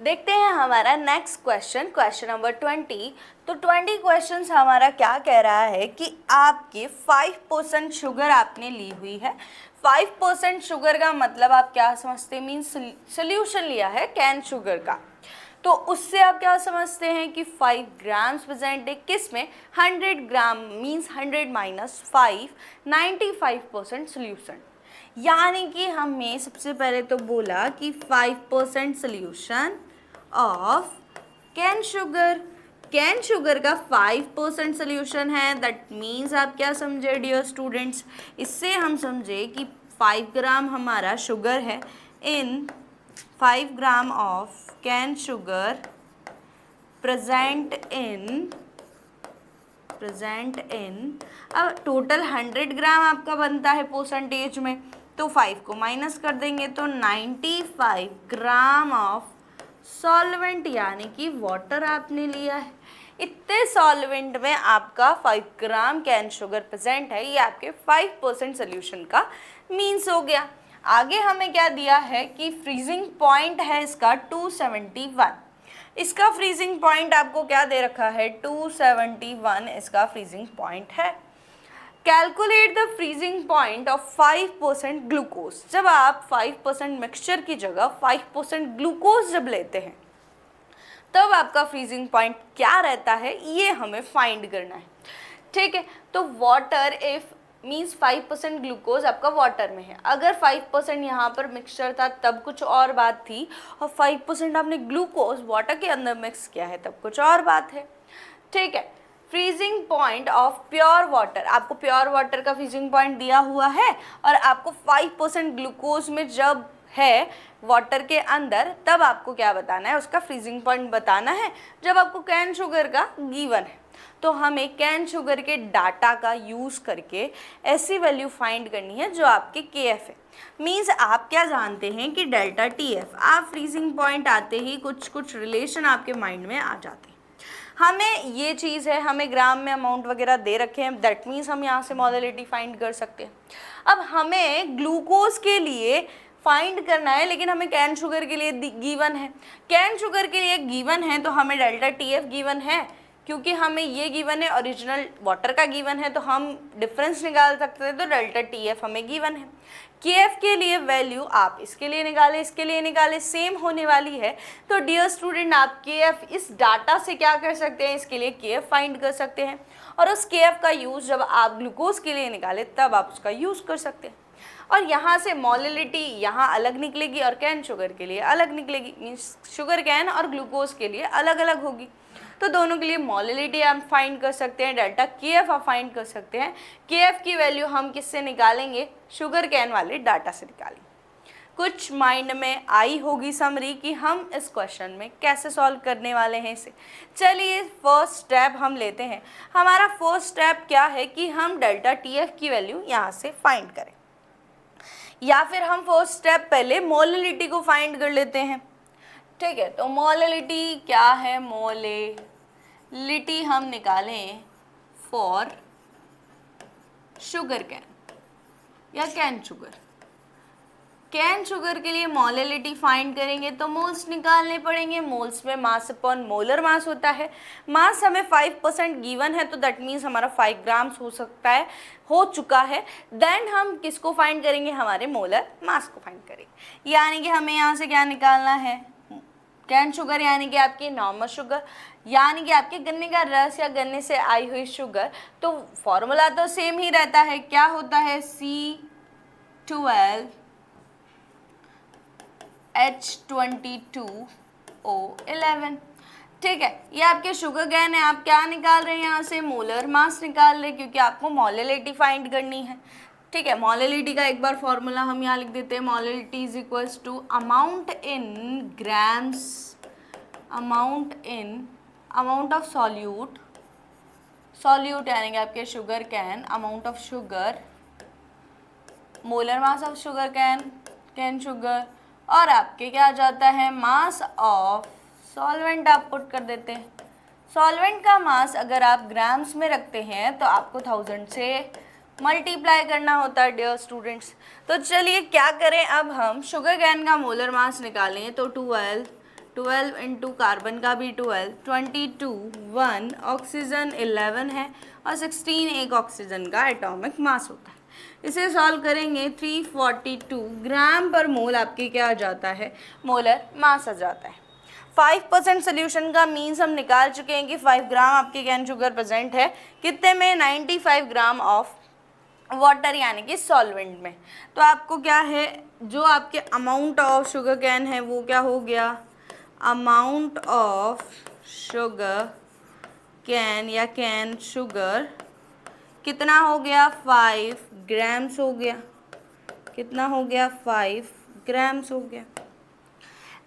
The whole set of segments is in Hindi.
देखते हैं हमारा नेक्स्ट क्वेश्चन, क्वेश्चन नंबर 20। तो 20 क्वेश्चंस हमारा क्या कह रहा है कि आपके 5% शुगर आपने ली हुई है। 5% शुगर का मतलब आप क्या समझते हैं, मीन्स सोल्यूशन लिया है कैन शुगर का। तो उससे आप क्या समझते हैं कि 5 ग्राम्स प्रेजेंट है किस में, 100 ग्राम मीन्स 100 माइनस 5, 95% सोल्यूशन। यानी कि हमें सबसे पहले तो बोला कि 5% solution of cane sugar. Cane sugar का 5% सोल्यूशन है, दैट मीन्स आप क्या समझे डियर स्टूडेंट्स, इससे हम समझे कि 5 ग्राम हमारा शुगर है इन 5 gram of cane sugar present in अब टोटल 100 ग्राम आपका बनता है परसेंटेज में, तो 5 को माइनस कर देंगे तो 95 ग्राम ऑफ सॉल्वेंट यानी कि वाटर आपने लिया है। इतने सॉल्वेंट में आपका 5 ग्राम कैन शुगर प्रेजेंट है, ये आपके 5% सोल्यूशन का मीन्स हो गया। आगे हमें क्या दिया है कि फ्रीजिंग पॉइंट है इसका 271। इसका फ्रीजिंग पॉइंट आपको क्या दे रखा है, 271 इसका फ्रीजिंग पॉइंट है। Calculate the freezing point of 5% glucose. जब आप 5% मिक्सचर की जगह 5% ग्लूकोज जब लेते हैं तब आपका फ्रीजिंग पॉइंट क्या रहता है, ये हमें फाइंड करना है। ठीक है, तो वाटर इफ मीन्स 5% ग्लूकोज आपका वाटर में है। अगर 5% यहाँ पर मिक्सचर था तब कुछ और बात थी, और 5% आपने ग्लूकोज वाटर के अंदर मिक्स किया है तब कुछ और बात है। ठीक है, freezing point of pure water, आपको प्योर वाटर का फ्रीजिंग पॉइंट दिया हुआ है और आपको 5% ग्लूकोज में जब है वाटर के अंदर तब आपको क्या बताना है, उसका फ्रीजिंग पॉइंट बताना है जब आपको कैन शुगर का गिवन है। तो हमें कैन शुगर के डाटा का यूज़ करके ऐसी वैल्यू फाइंड करनी है जो आपके KF है। मीन्स आप क्या जानते हैं कि डेल्टा TF, आप फ्रीजिंग पॉइंट आते ही कुछ रिलेशन आपके माइंड में आ जाते हैं। हमें ये चीज़ है, हमें ग्राम में अमाउंट वगैरह दे रखे हैं, दैट मीन्स हम यहाँ से मोलैलिटी फाइंड कर सकते हैं। अब हमें ग्लूकोज के लिए फाइंड करना है, लेकिन हमें कैन शुगर के लिए गिवन है। कैन शुगर के लिए गिवन है तो हमें डेल्टा TF गिवन है, क्योंकि हमें ये गिवन है, ओरिजिनल वाटर का गिवन है, तो हम डिफरेंस निकाल सकते हैं, तो डेल्टा TF हमें गिवन है। KF के लिए वैल्यू आप इसके लिए निकाले, इसके लिए निकाले, सेम होने वाली है। तो डियर स्टूडेंट आप KF इस डाटा से क्या कर सकते हैं, इसके लिए KF फाइंड कर सकते हैं, और उस KF का यूज़ जब आप ग्लूकोज के लिए निकाले तब आप उसका यूज़ कर सकते हैं। और यहाँ से मोलैलिटी यहाँ अलग निकलेगी और कैन शुगर के लिए अलग निकलेगी, मीन्स शुगर कैन और ग्लूकोज के लिए अलग अलग होगी। तो दोनों के लिए मोलैलिटी आप फाइंड कर सकते हैं, डेल्टा KF आप फाइंड कर सकते हैं। KF की वैल्यू हम किससे निकालेंगे, शुगर कैन वाले डाटा से निकालेंगे। कुछ माइंड में आई होगी समरी कि हम इस क्वेश्चन में कैसे सॉल्व करने वाले हैं इसे। चलिए फर्स्ट स्टेप हम लेते हैं। हमारा फर्स्ट स्टेप क्या है कि हम डेल्टा TF की वैल्यू यहाँ से फाइंड करें, या फिर हम फर्स्ट स्टेप पहले मोलैलिटी को फाइंड कर लेते हैं। ठीक है, तो मोलैलिटी क्या है, मोलैलिटी हम निकालें फॉर शुगर कैन या कैन शुगर। कैन शुगर के लिए मोलैलिटी फाइंड करेंगे तो मोल्स निकालने पड़ेंगे। मोल्स में मास अपॉन मोलर मास होता है। मास हमें 5% गिवन है, तो दैट मीन्स हमारा 5 ग्राम्स हो सकता है, हो चुका है। देन हम किसको फाइंड करेंगे, हमारे मोलर मास को फाइंड करेंगे। यानी कि हमें यहाँ से क्या निकालना है, कैन शुगर यानी कि आपकी नॉर्मल शुगर, यानी कि आपके गन्ने का रस या गन्ने से आई हुई शुगर। तो फॉर्मूला तो सेम ही रहता है, क्या होता है, C12H22O11। ठीक है, ये आपके शुगर कैन है। आप क्या निकाल रहे हैं, यहाँ से मोलर मास निकाल रहे हैं, क्योंकि आपको मोलैलिटी फाइंड करनी है। ठीक है, मोलैलिटी का एक बार फॉर्मूला हम यहाँ लिख देते हैं, molality is equals to amount in grams, amount of solute यानी कि आपके sugar cane, amount of sugar, molar mass of sugar cane sugar, और आपके क्या आ जाता है, मास ऑफ सॉल्वेंट आप पुट कर देते हैं। सॉल्वेंट का मास अगर आप ग्राम्स में रखते हैं तो आपको 1000 से मल्टीप्लाई करना होता है डियर स्टूडेंट्स। तो चलिए क्या करें, अब हम शुगर कैन का मोलर मास निकालें, तो 12 12 इंटू कार्बन का भी 12, 22, 1 ऑक्सीजन 11 है और 16 एक ऑक्सीजन का एटॉमिक मास होता है। इसे सॉल्व करेंगे 342 ग्राम पर मोल आपके क्या आ जाता है, मोलर मास आ जाता है। 5% सोल्यूशन का मीन्स हम निकाल चुके हैं कि 5 ग्राम आपके कैन शुगर प्रेजेंट है कितने में, 95 ग्राम ऑफ वाटर यानी कि सॉल्वेंट में। तो आपको क्या है, जो आपके अमाउंट ऑफ शुगर कैन है वो क्या हो गया, अमाउंट ऑफ शुगर कैन या कैन शुगर कितना हो गया, 5 ग्राम्स हो गया। कितना हो गया, 5 ग्राम्स हो गया।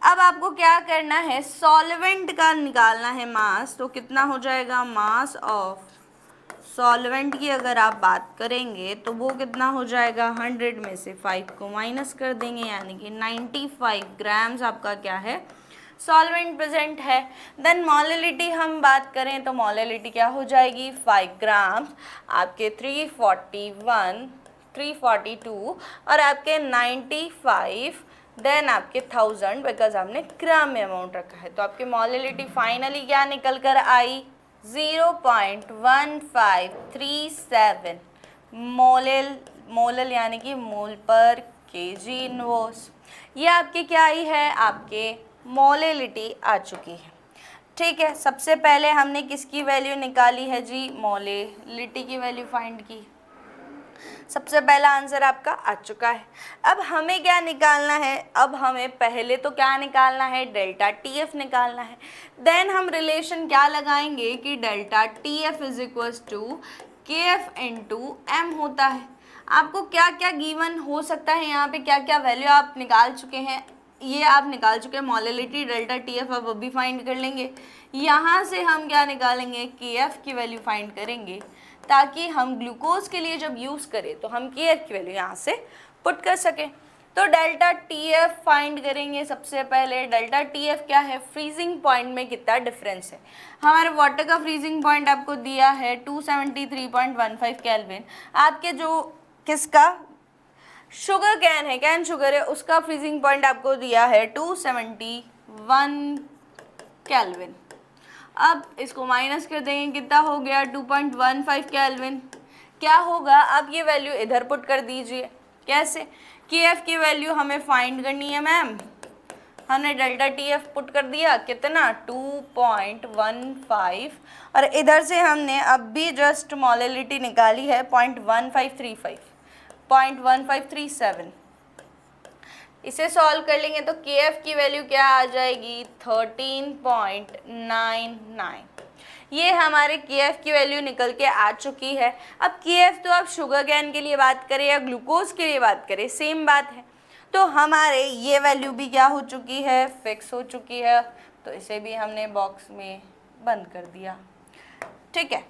अब आपको क्या करना है, सॉल्वेंट का निकालना है मास। तो कितना हो जाएगा, मास ऑफ सॉल्वेंट की अगर आप बात करेंगे तो वो कितना हो जाएगा, 100 में से 5 को माइनस कर देंगे यानी कि 95 ग्राम्स आपका क्या है, सॉल्वेंट प्रेजेंट है। देन मोलैलिटी हम बात करें तो मोलैलिटी क्या हो जाएगी, 5 ग्राम आपके 341, 342 और आपके 95 देन आपके 1000 बिकॉज आपने ग्राम में अमाउंट रखा है। तो आपकी मोलैलिटी फाइनली क्या निकल कर आई, 0.1537 मोलल यानी कि मोल पर केजी इनवर्स। ये आपकी क्या आई है, आपके मोलैलिटी आ चुकी है। ठीक है, सबसे पहले हमने किसकी वैल्यू निकाली है जी, मोलैलिटी की वैल्यू फाइंड की। सबसे पहला आंसर आपका आ चुका है। अब हमें क्या निकालना है, अब हमें पहले तो क्या निकालना है, डेल्टा टी एफ निकालना है। देन हम रिलेशन क्या लगाएंगे कि delta T F is equals to K F into M होता है। आपको क्या क्या गिवन हो सकता है, यहाँ पे क्या क्या वैल्यू आप निकाल चुके हैं, ये आप निकाल चुके हैं। मोलैलिटी डेल्टा टी एफ आप अभी फाइंड कर लेंगे। यहाँ से हम क्या निकालेंगे, के एफ की वैल्यू फाइंड करेंगे ताकि हम ग्लूकोज के लिए जब यूज़ करें तो हम के एफ की वैल्यू यहाँ से पुट कर सकें। तो डेल्टा टी एफ फाइंड करेंगे। सबसे पहले डेल्टा टी एफ क्या है, फ्रीजिंग पॉइंट में कितना डिफरेंस है। हमारे वाटर का फ्रीजिंग पॉइंट आपको दिया है 273.15 केल्विन। आपके जो किसका शुगर कैन है, कैन शुगर है, उसका फ्रीजिंग पॉइंट आपको दिया है 271 केल्विन। अब इसको माइनस कर देंगे, कितना हो गया 2.15 केल्विन। क्या होगा, अब ये वैल्यू इधर पुट कर दीजिए। कैसे, के एफ की वैल्यू हमें फाइंड करनी है मैम। हमने डेल्टा टी एफ पुट कर दिया कितना 2.15 और इधर से हमने अब भी जस्ट मोलैलिटी निकाली है 0.1535, 0.1537। इसे सॉल्व कर लेंगे तो के एफ की वैल्यू क्या आ जाएगी 13.99। ये हमारे के एफ की वैल्यू निकल के आ चुकी है। अब के एफ तो आप शुगर कैन के लिए बात करें या ग्लूकोज के लिए बात करें सेम बात है। तो हमारे ये वैल्यू भी क्या हो चुकी है, फिक्स हो चुकी है। तो इसे भी हमने बॉक्स में बंद कर दिया। ठीक है,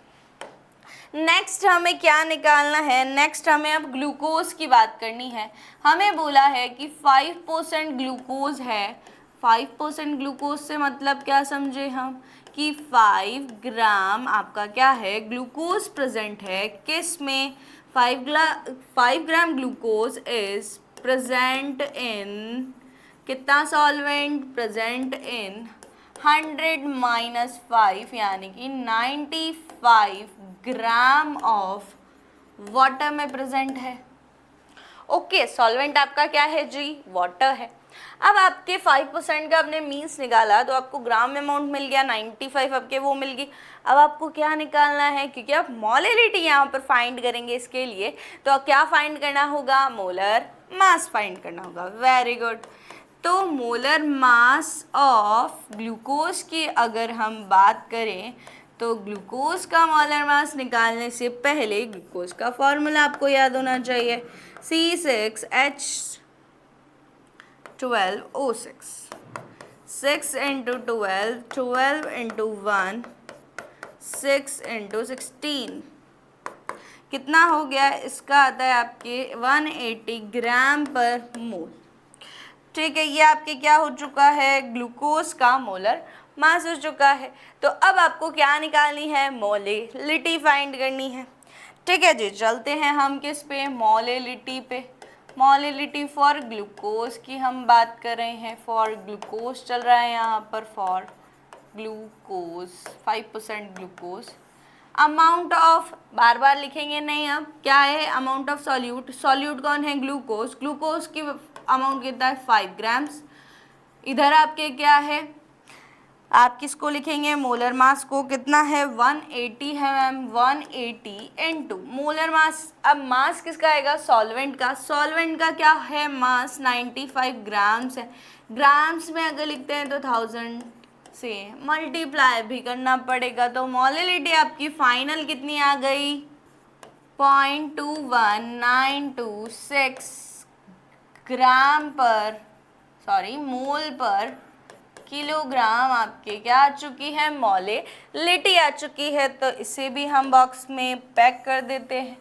नेक्स्ट हमें क्या निकालना है, नेक्स्ट हमें अब ग्लूकोज की बात करनी है। हमें बोला है कि 5% ग्लूकोज है। 5% ग्लूकोज से मतलब क्या समझे हम कि 5 ग्राम आपका क्या है, ग्लूकोज प्रेजेंट है किस में, 5 gram glucose is present in कितना सॉल्वेंट, प्रेजेंट इन 100-5 यानी कि 95 ग्राम ऑफ वाटर में प्रेजेंट है। ओके, सॉल्वेंट आपका क्या है जी, वाटर है। अब आपके 5% का आपने मीन्स निकाला तो आपको ग्राम में अमाउंट मिल गया, 95 आपके वो मिल गई। अब आपको क्या निकालना है, क्योंकि आप मोलैलिटी यहाँ पर फाइंड करेंगे इसके लिए, तो क्या फाइंड करना होगा, मोलर मास फाइंड करना होगा। Very good. तो मोलर मास ऑफ ग्लूकोज की अगर हम बात करें तो ग्लूकोज का मोलर मास निकालने से पहले ग्लूकोज का फॉर्मूला आपको याद होना चाहिए, C6H12O6। 6 इंटू 12, 12 इंटू 1, 6 इंटू 16 कितना हो गया, इसका आता है आपके 180 ग्राम पर मोल। ठीक है, ये आपके क्या हो चुका है, ग्लूकोज का मोलर मास हो चुका है। तो अब आपको क्या निकालनी है, मोलैलिटी फाइंड करनी है। ठीक है जी, चलते हैं हम किस पे, मोलैलिटी पे। मोलिलिटी फॉर ग्लूकोज की हम बात कर रहे हैं, फॉर ग्लूकोज चल रहा है यहाँ पर, for glucose 5% glucose. Amount of, बार बार लिखेंगे नहीं, अब क्या है अमाउंट ऑफ सॉल्यूट, सॉल्यूट कौन है ग्लूकोज, ग्लूकोज की अमाउंट कितना है 5 ग्राम्स। इधर आपके क्या है, आप किसको लिखेंगे मोलर मास को, कितना है 180 है मैम, 180 इनटू मोलर मास। अब मास किसका आएगा सॉल्वेंट का, सॉल्वेंट का क्या है मास 95 ग्राम्स है, ग्राम्स में अगर लिखते हैं तो 1000 से मल्टीप्लाई भी करना पड़ेगा, तो मोलिलिटी आपकी फाइनल कितनी आ गई 0.21926 ग्राम पर, सॉरी मोल पर किलोग्राम आपके क्या आ चुकी है मोलिलिटी आ चुकी है। तो इसे भी हम बॉक्स में पैक कर देते हैं।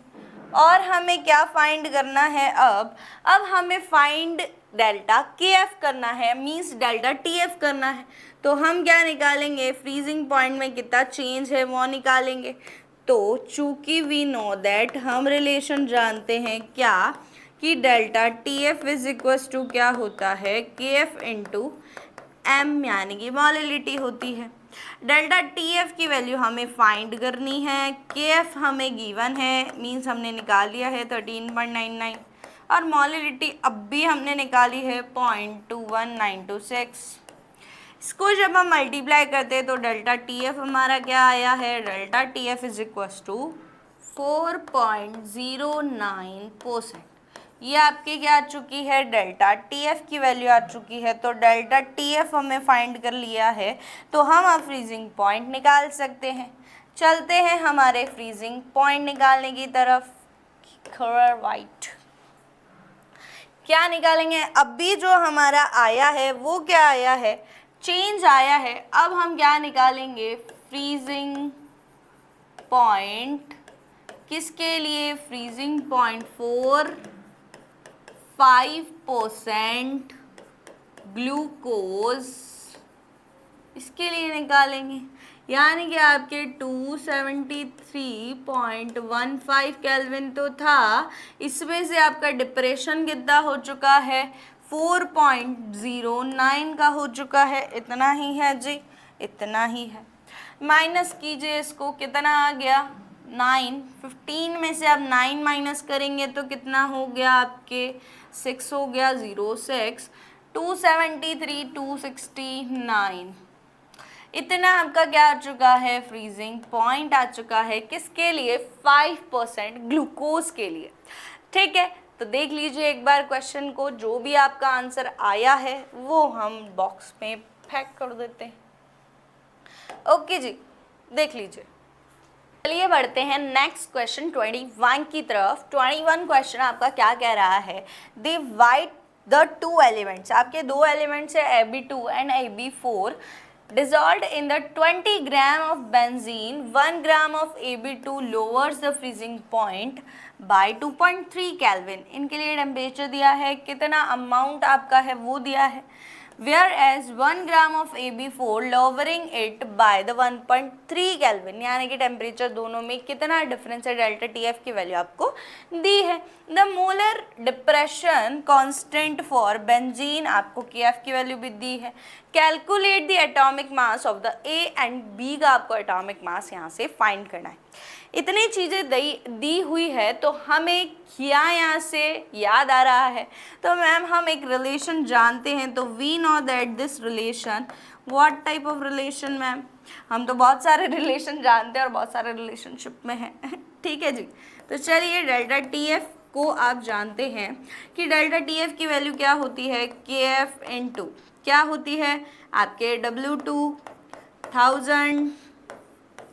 और हमें क्या फाइंड करना है अब हमें फाइंड डेल्टा के एफ करना है, मीन्स डेल्टा टी एफ करना है। तो हम क्या निकालेंगे, फ्रीजिंग पॉइंट में कितना चेंज है वो निकालेंगे। तो चूंकि वी नो दैट, हम रिलेशन जानते हैं क्या कि delta T F is equals to क्या होता है के एफ इंटू एम, यानी कि मोलिलिटी होती है। डेल्टा टी एफ की वैल्यू हमें फाइंड करनी है, के एफ हमें गिवन है, मीन्स हमने निकाल लिया है 13.99, और मोलिलिटी अब भी हमने निकाली है 0.21926। इसको जब हम मल्टीप्लाई करते हैं तो डेल्टा टी एफ हमारा क्या आया है, delta T F is equals to 4.09%। ये आपकी क्या आ चुकी है डेल्टा टी एफ की वैल्यू आ चुकी है। तो डेल्टा टी एफ हमें फाइंड कर लिया है, तो हम अब फ्रीजिंग पॉइंट निकाल सकते हैं। चलते हैं हमारे फ्रीजिंग पॉइंट निकालने की तरफ। वाइट क्या निकालेंगे, अब भी जो हमारा आया है वो क्या आया है, चेंज आया है। अब हम क्या निकालेंगे फ्रीजिंग पॉइंट, किसके लिए, फ्रीजिंग पॉइंट फॉर 5% ग्लूकोज, इसके लिए निकालेंगे। यानी कि आपके 273.15 केल्विन तो था, इसमें से आपका डिप्रेशन कितना हो चुका है 4.09 का हो चुका है। इतना ही है जी, इतना ही है। माइनस कीजिए इसको, कितना आ गया 9, 15 में से आप 9 माइनस करेंगे तो कितना हो गया आपके 6 हो गया, 06, 273, 269, इतना आपका क्या आ चुका है फ्रीजिंग पॉइंट आ चुका है। किसके लिए, 5% ग्लूकोज के लिए। ठीक है, तो देख लीजिए एक बार क्वेश्चन को, जो भी आपका आंसर आया है वो हम बॉक्स में पैक कर देते हैं। ओके जी, देख लीजिए। चलिए बढ़ते हैं नेक्स्ट क्वेश्चन 21 की तरफ। 21 क्वेश्चन आपका क्या कह रहा है, डिवाइड द टू एलिमेंट्स, आपके दो एलिमेंट्स है AB2 and AB4, dissolved in the 20 gram of benzene, 1 gram of AB2 lowers the freezing point by 2.3 Kelvin। इनके लिए टेम्परेचर दिया है, कितना अमाउंट आपका है वो दिया है। Whereas 1 gram of AB4 lowering it by the 1.3 Kelvin, यानी कि टेम्परेचर दोनों में कितना डिफरेंस है, डेल्टा टी एफ की वैल्यू आपको दी है। The molar depression constant for benzene, आपको के एफ की वैल्यू भी दी है। Calculate the atomic mass of the A and B, का आपको एटॉमिक मास यहाँ से फाइंड करना है। इतनी चीज़ें दी हुई है, तो हमें क्या यहाँ से याद आ रहा है, तो मैम हम एक रिलेशन जानते हैं। तो we know that this relation, what type of relation ma'am, हम तो बहुत सारे रिलेशन जानते हैं और बहुत सारे रिलेशनशिप में हैं। ठीक है जी, तो चलिए डेल्टा टी एफ को आप जानते हैं कि डेल्टा टी एफ की वैल्यू क्या होती है, के एफ इंटू क्या होती है आपके W2 1000,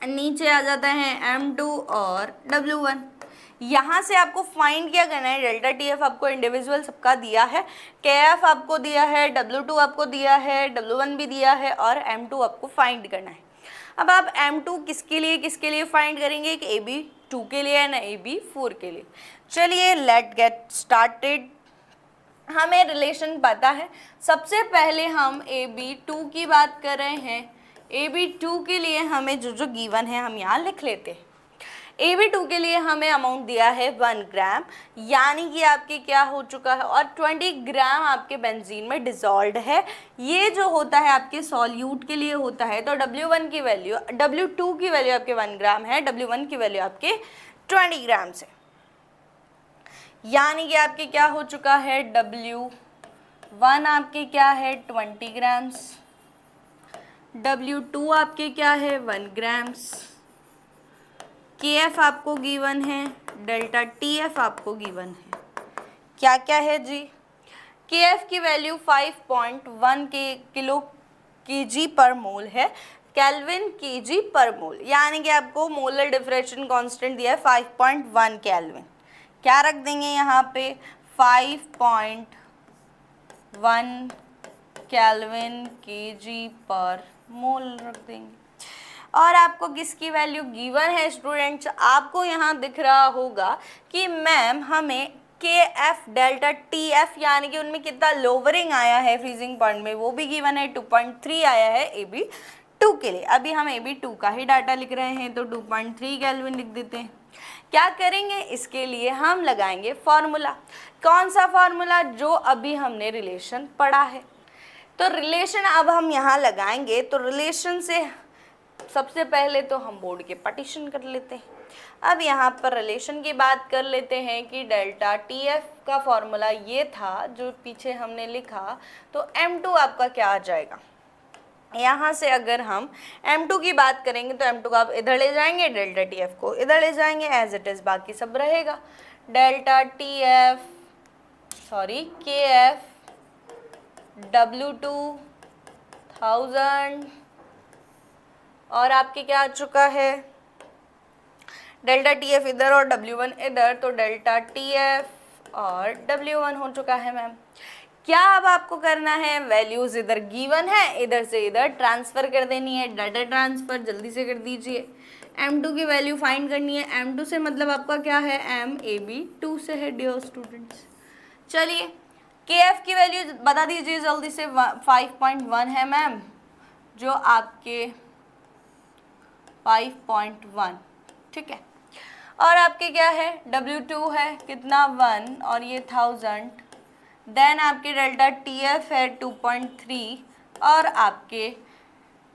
नीचे आ जाता है M2 और W1। यहाँ से आपको फाइंड क्या करना है, डेल्टा टी एफ आपको इंडिविजुअल सबका दिया है, के एफ आपको दिया है, W2 आपको दिया है, W1 भी दिया है और M2 आपको फाइंड करना है। अब आप M2 किसके लिए फाइंड करेंगे, एक AB2 के लिए ना AB4 के लिए। चलिए लेट गेट स्टार्टेड। हमें रिलेशन पता है, सबसे पहले हम AB2 की बात कर रहे हैं। AB2 के लिए हमें जो गिवन है हम यहाँ लिख लेते हैं। AB2 के लिए हमें अमाउंट दिया है 1 ग्राम, यानी कि आपके क्या हो चुका है, और 20 ग्राम आपके बेंजीन में डिसॉल्व है। ये जो होता है आपके सॉल्यूट के लिए होता है, तो W1 की वैल्यू, W2 की वैल्यू आपके 1 ग्राम है, W1 की वैल्यू आपके 20 ग्राम से, यानी कि आपके क्या हो चुका है, W1 आपके क्या है 20 ग्राम्स, W2 आपके क्या है 1 ग्राम्स, KF आपको गिवन है, डेल्टा TF आपको गिवन है। क्या क्या है जी, KF की वैल्यू 5.1 के किलो kg पर मोल है, केल्विन kg पर मोल, यानी कि आपको मोलर डिफ्रेक्शन कांस्टेंट दिया है 5.1 केल्विन। क्या रख देंगे यहाँ पे 5.1 केल्विन kg पर मोल रख देंगे। और आपको किसकी वैल्यू गिवन है स्टूडेंट्स, आपको यहाँ दिख रहा होगा कि मैम हमें KF डेल्टा TF यानी कि उनमें कितना लोवरिंग आया है फ्रीजिंग पॉइंट में वो भी गिवन है, 2.3 आया है AB2 के लिए। अभी हम AB2 का ही डाटा लिख रहे हैं तो 2.3 केल्विन लिख देते हैं। क्या करेंगे, इसके लिए हम लगाएंगे फॉर्मूला। कौन सा फॉर्मूला, जो अभी हमने रिलेशन पढ़ा है। तो रिलेशन अब हम यहाँ लगाएंगे, तो रिलेशन से सबसे पहले तो हम बोर्ड के पार्टीशन कर लेते हैं। अब यहाँ पर रिलेशन की बात कर लेते हैं कि डेल्टा TF का फॉर्मूला ये था जो पीछे हमने लिखा, तो M2 आपका क्या आ जाएगा, यहाँ से अगर हम M2 की बात करेंगे तो M2 को आप इधर ले जाएंगे, डेल्टा TF को इधर ले जाएंगे, एज इट इज़ बाकी सब रहेगा। Delta TF sorry KF W2 1000 और आपके क्या आ चुका है, डेल्टा TF इधर और W1 इधर, तो डेल्टा TF और W1 हो चुका है मैम। क्या अब आपको करना है, वैल्यूज इधर गिवन है, इधर से इधर ट्रांसफर कर देनी है, डाटा ट्रांसफर जल्दी से कर दीजिए। M2 की वैल्यू फाइंड करनी है, M2 से मतलब आपका क्या है, AB2 से है डियर स्टूडेंट्स। चलिए KF की वैल्यू बता दीजिए जल्दी से, 5.1 है मैम, जो आपके 5.1, ठीक है। और आपके क्या है, W2 है कितना 1 और ये 1000, देन आपके डेल्टा TF है 2.3 और आपके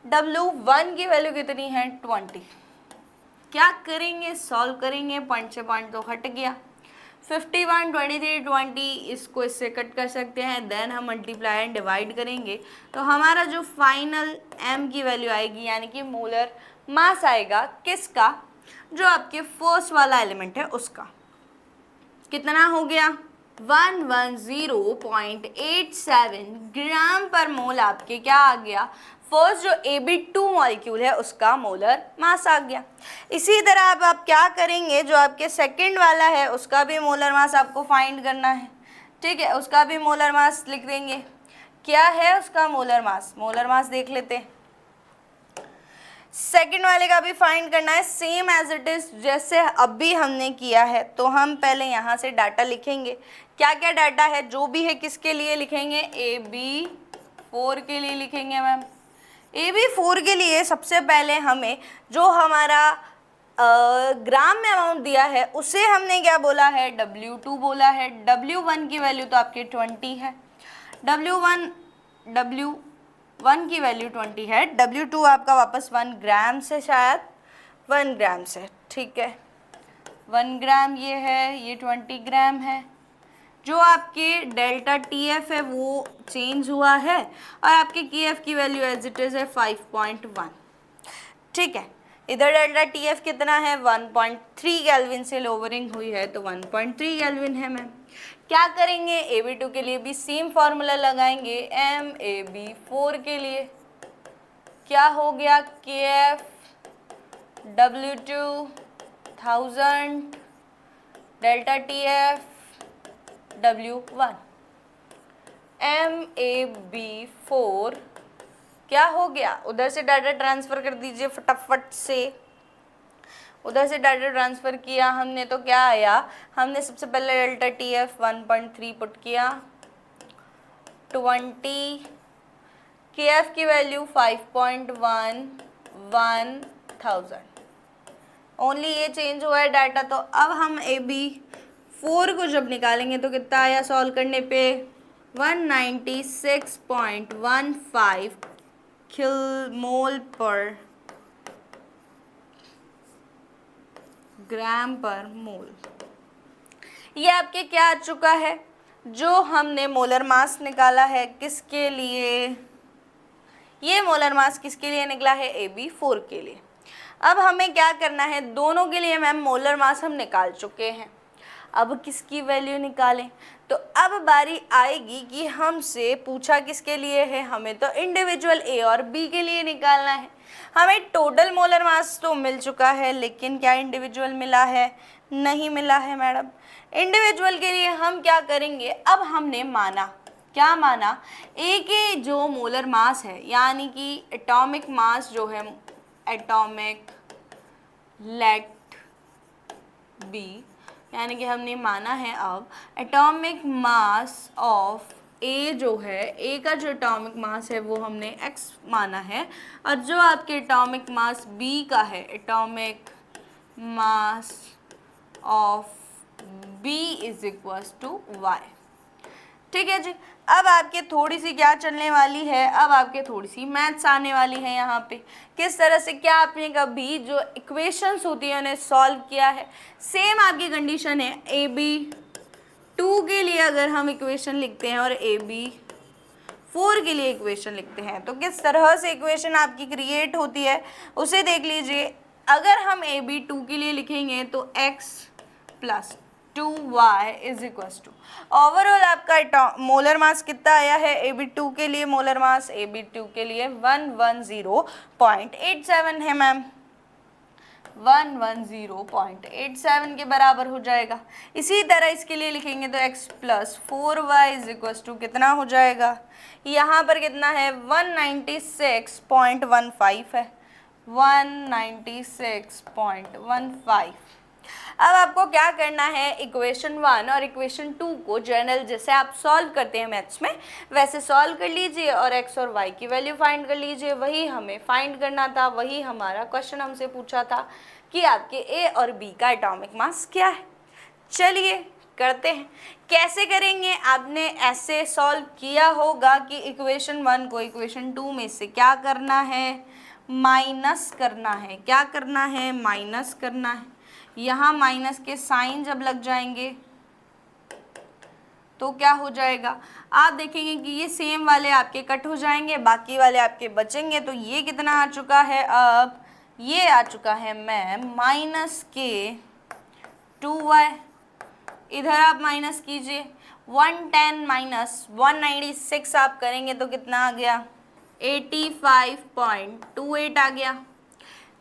W1 की वैल्यू कितनी है 20। क्या करेंगे, सॉल्व करेंगे, पॉइंट से पॉइंट तो हट गया, 51 23 20 इसको इससे कट कर सकते हैं, देन हम मल्टीप्लाई एंड डिवाइड करेंगे तो हमारा जो फाइनल M की वैल्यू आएगी, यानी कि मोलर मास आएगा किसका, जो आपके फर्स्ट वाला एलिमेंट है उसका, कितना हो गया 110.87 ग्राम पर मोल आपके क्या आ गया, फर्स्ट जो AB2 मॉलिक्यूल है उसका मोलर मास आ गया। इसी तरह अब आप क्या करेंगे, जो आपके सेकंड वाला है उसका भी मोलर मास आपको फाइंड करना है, ठीक है, उसका भी मोलर मास लिख देंगे। क्या है उसका मोलर मास देख लेते हैं। सेकंड वाले का भी फाइंड करना है, सेम एज इट इज जैसे अभी हमने किया है। तो हम पहले यहाँ से डाटा लिखेंगे, क्या क्या डाटा है, जो भी है किसके लिए लिखेंगे, AB4 के लिए लिखेंगे मैम। AB4 के लिए सबसे पहले हमें जो हमारा ग्राम में अमाउंट दिया है उसे हमने क्या बोला है, W2 बोला है। W1 की वैल्यू तो आपकी 20 है, W1 की वैल्यू 20 है, W2 आपका वापस 1 ग्राम से, शायद 1 ग्राम से, ठीक है, 1 ग्राम ये है, ये 20 ग्राम है। जो आपके डेल्टा TF है वो चेंज हुआ है और आपके KF की वैल्यू एज इट इज़ है 5.1, ठीक है। इधर डेल्टा TF कितना है 1.3 केल्विन से लोवरिंग हुई है तो 1.3 केल्विन है मैम। क्या करेंगे, AB2 के लिए भी सेम फार्मूला लगाएंगे, MAB4 के लिए क्या हो गया, KF W2 1000 delta TF W1, MAB4 क्या हो गया, उधर से डाटा ट्रांसफ़र कर दीजिए फटाफट से। उधर से डाटा ट्रांसफ़र किया हमने तो क्या आया, हमने सबसे पहले डेल्टा TF 1.3 पुट किया, 20, KF की वैल्यू 5.1 1000, ओनली ये चेंज हुआ है डाटा। तो अब हम AB4 को जब निकालेंगे तो कितना आया सॉल्व करने पे 196.15 मोल पर ग्राम पर मोल। ये आपके क्या आ चुका है, जो हमने मोलर मास निकाला है किसके लिए, ये मोलर मास किसके लिए निकला है AB4 के लिए। अब हमें क्या करना है, दोनों के लिए मैम मोलर मास हम निकाल चुके हैं, अब किसकी वैल्यू निकालें। तो अब बारी आएगी कि हमसे पूछा किसके लिए है, हमें तो इंडिविजुअल A और B के लिए निकालना है। हमें टोटल मोलर मास तो मिल चुका है, लेकिन क्या इंडिविजुअल मिला है, नहीं मिला है मैडम। इंडिविजुअल के लिए हम क्या करेंगे, अब हमने माना, क्या माना, ए के जो मोलर मास है यानी कि एटॉमिक मास जो है, एटॉमिक लेट बी, यानी कि हमने माना है अब एटॉमिक मास ऑफ ए जो है, ए का जो एटॉमिक मास है वो हमने x माना है, और जो आपके एटॉमिक मास बी का है, atomic mass of B is equals to Y. ठीक है जी। अब आपके थोड़ी सी क्या चलने वाली है, अब आपके थोड़ी सी मैथ्स आने वाली है यहाँ पे, किस तरह से, क्या आपने कभी जो इक्वेशंस होती है उन्हें सॉल्व किया है। सेम आपकी कंडीशन है, AB2 के लिए अगर हम इक्वेशन लिखते हैं और AB4 के लिए इक्वेशन लिखते हैं तो किस तरह से इक्वेशन आपकी क्रिएट होती है उसे देख लीजिए। अगर हम AB2 के लिए लिखेंगे तो x plus 2y is equals to, overall आपका मोलर मास कितना आया है AB2 के लिए, मोलर मास AB2 के लिए 110.87 है मैम, 110.87 के बराबर हो जाएगा। इसी तरह इसके लिए लिखेंगे तो x plus 4y is equals to कितना हो जाएगा, यहाँ पर कितना है 196.15 है, 196.15। अब आपको क्या करना है, इक्वेशन 1 और इक्वेशन 2 को जनरल जैसे आप सॉल्व करते हैं मैथ्स में वैसे सॉल्व कर लीजिए और x और y की वैल्यू फाइंड कर लीजिए। वही हमें फाइंड करना था, वही हमारा क्वेश्चन हमसे पूछा था कि आपके A और B का एटॉमिक मास क्या है। चलिए करते हैं। कैसे करेंगे, आपने ऐसे सॉल्व किया होगा कि इक्वेशन 1 को इक्वेशन 2 में से क्या करना है, माइनस करना है। क्या करना है, माइनस करना है। यहाँ माइनस के साइन जब लग जाएंगे तो क्या हो जाएगा, आप देखेंगे कि ये सेम वाले आपके कट हो जाएंगे, बाकी वाले आपके बचेंगे। तो ये कितना आ चुका है, अब ये आ चुका है मैम माइनस के 2y। इधर आप माइनस कीजिए, 110 माइनस 196 आप करेंगे तो कितना आ गया, 85.28 आ गया।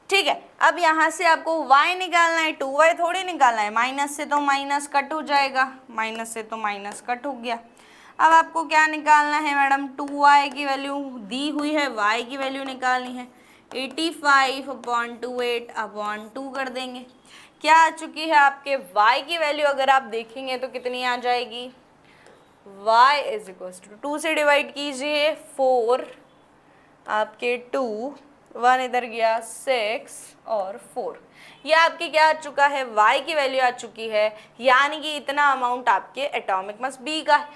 ठीक है। अब यहाँ से आपको y निकालना है, 2y थोड़ी निकालना है, माइनस से तो माइनस कट हो जाएगा, माइनस से तो माइनस कट हो गया। अब आपको क्या निकालना है मैडम, 2y की वैल्यू दी हुई है, y की वैल्यू निकालनी है, 85/28/2 कर देंगे। क्या आ चुकी है आपके y की वैल्यू, अगर आप देखेंगे तो कितनी आ जाएगी, y इज इक्वल टू 2 से डिवाइड कीजिए 4, आपके 2, 1 इधर गया 6 और 4, ये आपके क्या आ चुका है, y की वैल्यू आ चुकी है। यानी कि इतना अमाउंट आपके एटॉमिक मास b का है,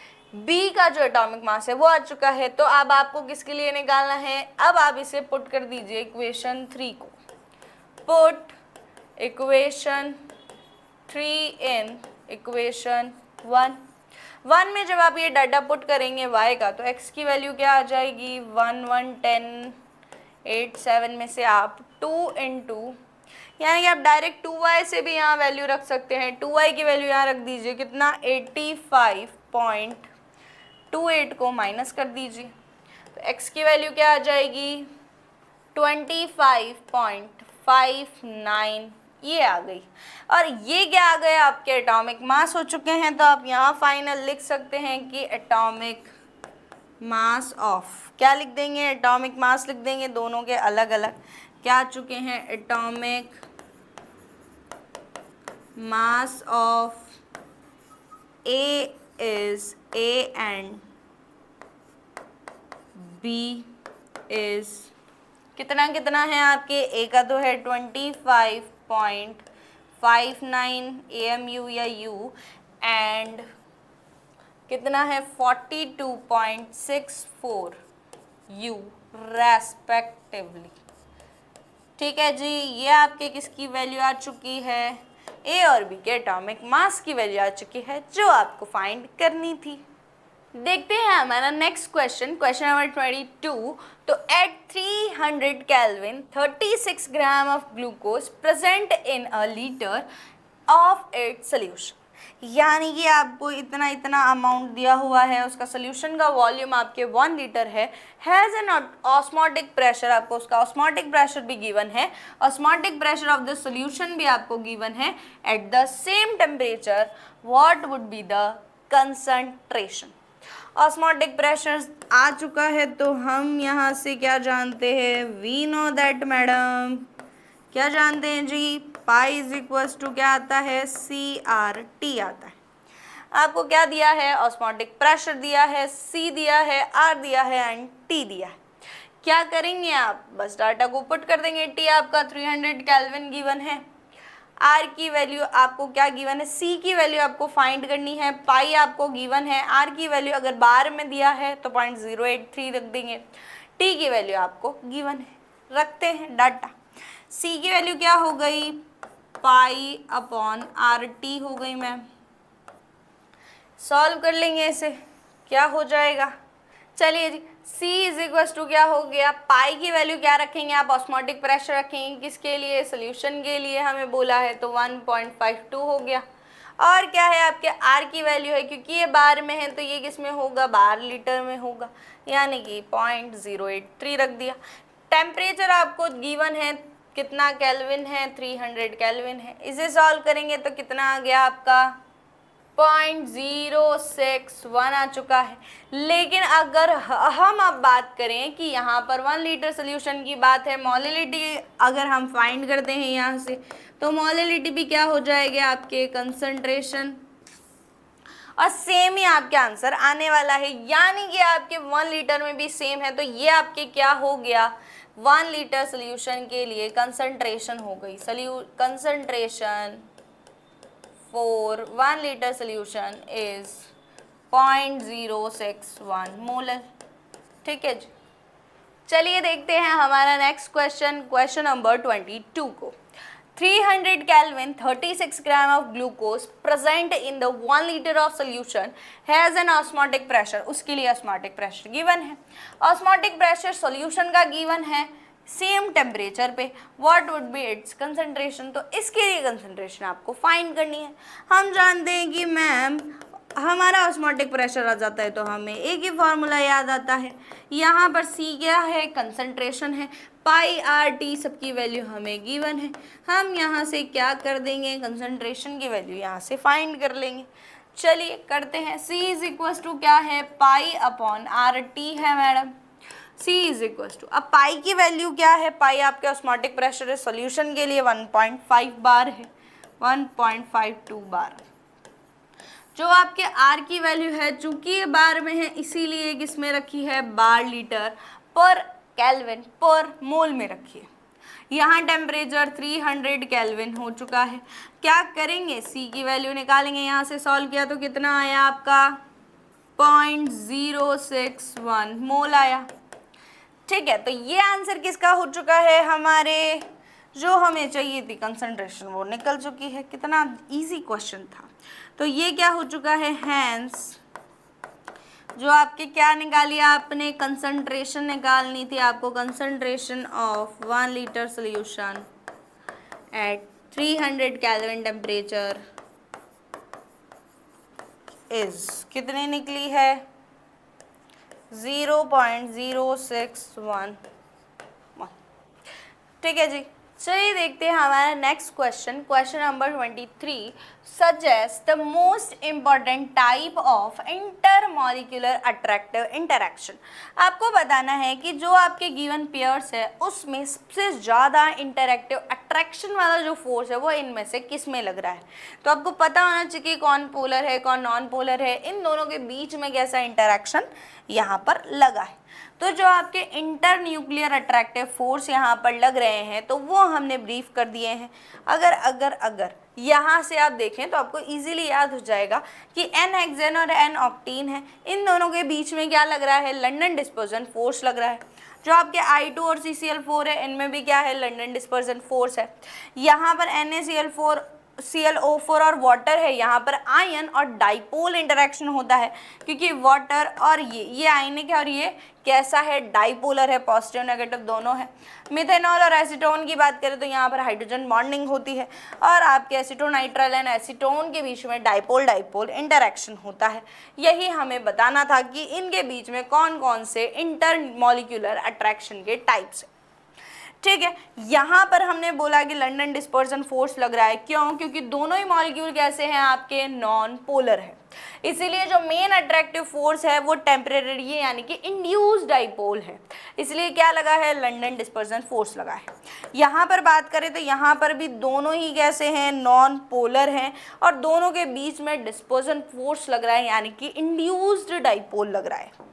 b का जो एटॉमिक मास है वो आ चुका है। तो अब आपको किसके लिए निकालना है, अब आप इसे पुट कर दीजिए इक्वेशन 3 को, पुट इक्वेशन 3 इन इक्वेशन 1 में जब आप ये डाटा पुट करेंगे y का तो x की वैल्यू क्या आ जाएगी, 110.87 में से आप 2 इंटू, यानी कि आप डायरेक्ट 2y से भी यहाँ वैल्यू रख सकते हैं, 2y की वैल्यू यहाँ रख दीजिए, कितना 85.28 को माइनस कर दीजिए तो x की वैल्यू क्या आ जाएगी, 25.59, ये आ गई। और ये क्या आ गए, आपके एटॉमिक मास हो चुके हैं। तो आप यहाँ फाइनल लिख सकते हैं कि एटॉमिक मास ऑफ, क्या लिख देंगे, एटॉमिक मास लिख देंगे, दोनों के अलग अलग क्या आ चुके हैं, atomic mass of A is A and B is कितना कितना है आपके, ए का तो है 25.59 AMU या U, एंड कितना है 42.64 U रेस्पेक्टिवली। ठीक है जी, ये आपके किसकी वैल्यू आ चुकी है, ए और बी के एटॉमिक मास की वैल्यू आ चुकी है जो आपको फाइंड करनी थी। देखते हैं हमारा नेक्स्ट क्वेश्चन, क्वेश्चन नंबर 22। तो at 300 Kelvin 36 gram of glucose present in a litre of its solution, यानी कि आपको इतना इतना अमाउंट दिया हुआ है, उसका सोल्यूशन का वॉल्यूम आपके 1 लीटर है, हैज़ एन ऑस्मोटिक प्रेशर, आपको उसका ऑस्मोटिक प्रेशर भी गिवन है, osmotic pressure of the solution भी आपको गिवन है, at the same temperature what would be the concentration. Osmotic pressure आ चुका है, तो हम यहाँ से क्या जानते हैं, वी नो दैट मैडम, क्या जानते हैं जी, पाई इज इक्वल्स टू क्या आता है, CRT आता है। आपको क्या दिया है, ऑस्मोटिक प्रेशर दिया है, C दिया है, R दिया है एंड T दिया है। क्या करेंगे आप, बस डाटा को पुट कर देंगे। T आपका 300 केल्विन गिवन है, R की वैल्यू आपको क्या गिवन है, C की वैल्यू आपको फाइंड करनी है, पाई आपको गिवन है, R की वैल्यू अगर बार में दिया है तो 0.083 रख देंगे, T की वैल्यू आपको गिवन है, रखते हैं डाटा। C की वैल्यू क्या हो गई, पाई अपॉन RT हो गई मैम। सॉल्व कर लेंगे इसे, क्या हो जाएगा, चलिए जी, C इज इक्वल टू क्या हो गया, पाई की वैल्यू क्या रखेंगे आप, ऑस्मोटिक प्रेशर रखेंगे, किसके लिए, सोल्यूशन के लिए हमें बोला है, तो 1.52 हो गया। और क्या है आपके R की वैल्यू है, क्योंकि ये बार में है तो ये किस में होगा, बार लीटर में होगा, यानी कि 0.083 रख दिया। टेम्परेचर आपको गिवन है, कितना केल्विन है, 300 केल्विन है। इसे सॉल्व करेंगे तो कितना आ गया आपका, 0.061 आ चुका है। लेकिन अगर हम अब बात करें कि यहाँ पर 1 लीटर सोल्यूशन की बात है, मोलिलिटी अगर हम फाइंड करते हैं यहाँ से, तो मोलिलिटी भी क्या हो जाएगी आपके, कंसंट्रेशन, और सेम ही आपके आंसर आने वाला है, यानी कि आपके 1 लीटर में भी सेम है। तो ये आपके क्या हो गया, 1 लीटर सोल्यूशन के लिए कंसंट्रेशन हो गई, concentration for 1 litre solution is 0.061 molar. ठीक है जी, चलिए देखते हैं हमारा नेक्स्ट क्वेश्चन, क्वेश्चन नंबर 22 को। 300 Kelvin 36 gram of glucose present in the 1 litre of solution has an osmotic pressure, उसके लिए ऑस्मोटिक प्रेशर गिवन है, ऑस्मोटिक प्रेशर सोल्यूशन का गिवन है, सेम टेम्परेचर पे, what would B it's concentration, तो इसके लिए कंसंट्रेशन आपको फाइंड करनी है। हम जानते हैं कि मैम हमारा ऑस्मोटिक प्रेशर आ जाता है तो हमें एक ही फॉर्मूला याद आता है, यहाँ पर C क्या है, कंसंट्रेशन है, पाई RT सबकी वैल्यू हमें गिवन है, हम यहाँ से क्या कर देंगे, कंसंट्रेशन की वैल्यू यहाँ से फाइंड कर लेंगे। चलिए करते हैं, C इज इक्वल टू क्या है, पाई अपॉन RT है madam, C is equal to, अब पाई की वैल्यू क्या है, पाई आपके ऑस्मोटिक प्रेशर है, सोल्यूशन के लिए 1.5 बार है, 1.52 बार। जो आपके R की वैल्यू है, चूंकि ये बार में है इसीलिए किसमें रखी है, बार लीटर पर केल्विन पर मोल में रखी है। यहाँ टेम्परेचर 300 केल्विन हो चुका है, क्या करेंगे, C की वैल्यू निकालेंगे, यहाँ से सॉल्व किया तो कितना आया आपका 0.061 मोल आया। ठीक है, तो ये आंसर किसका हो चुका है, हमारे जो हमें चाहिए थी कंसंट्रेशन वो निकल चुकी है। कितना इजी क्वेश्चन था, तो ये क्या हो चुका है, हैंस जो आपके क्या निकाली आपने, कंसंट्रेशन निकालनी थी आपको, concentration of 1 litre solution at 300 Kelvin temperature is कितनी निकली है, 0.061। ठीक है जी, चलिए देखते हैं हमारा next question, question number 23। Suggest the most important type of intermolecular attractive interaction. आपको बताना है कि जो आपके गिवन पेयर्स है उसमें सबसे ज़्यादा इंटरैक्टिव अट्रैक्शन वाला जो फोर्स है वो इनमें से किस में लग रहा है। तो आपको पता होना चाहिए कि कौन पोलर है कौन नॉन पोलर है, इन दोनों के बीच में कैसा इंटरैक्शन यहाँ पर लगा है। तो जो आपके इंटर न्यूक्लियर अट्रैक्टिव फोर्स यहाँ पर लग रहे हैं तो वो हमने ब्रीफ कर दिए हैं। अगर यहाँ से आप देखें तो आपको इजीली याद हो जाएगा कि एन हेक्सेन और एन ऑक्टीन है, इन दोनों के बीच में क्या लग रहा है, लंडन डिस्पर्जन फोर्स लग रहा है। जो आपके I2 और CCl4 है, इनमें भी क्या है, लंडन डिस्पर्जन फोर्स है। यहाँ पर NaCl4 ClO4 और वाटर है, यहाँ पर आयन और डाइपोल इंटरेक्शन होता है, क्योंकि वाटर और ये आयनिक है और ये कैसा है, डाइपोलर है, पॉजिटिव नेगेटिव दोनों है। मिथेनॉल और एसीटोन की बात करें तो यहाँ पर हाइड्रोजन बॉन्डिंग होती है और आपके एसीटोनाइट्राइल एंड एसीटोन के बीच में डाइपोल डाइपोल इंटरेक्शन होता है। यही हमें बताना था कि इनके बीच में कौन कौन से इंटर मॉलिक्यूलर अट्रैक्शन के टाइप्स है। ठीक है, यहाँ पर हमने बोला कि लंडन डिस्पर्जन फोर्स लग रहा है, क्यों, क्योंकि दोनों ही मॉलिक्यूल कैसे हैं, आपके नॉन पोलर है। इसीलिए जो मेन अट्रैक्टिव फोर्स है वो टेम्परेरी यानी कि इंड्यूस्ड डाइपोल है, इसलिए क्या लगा है, लंडन डिस्पर्जन फोर्स लगा है। यहाँ पर बात करें तो यहाँ पर भी दोनों ही कैसे हैं, नॉन पोलर हैं और दोनों के बीच में डिस्पर्जन फोर्स लग रहा है यानी कि इंड्यूस्ड डाइपोल लग रहा है।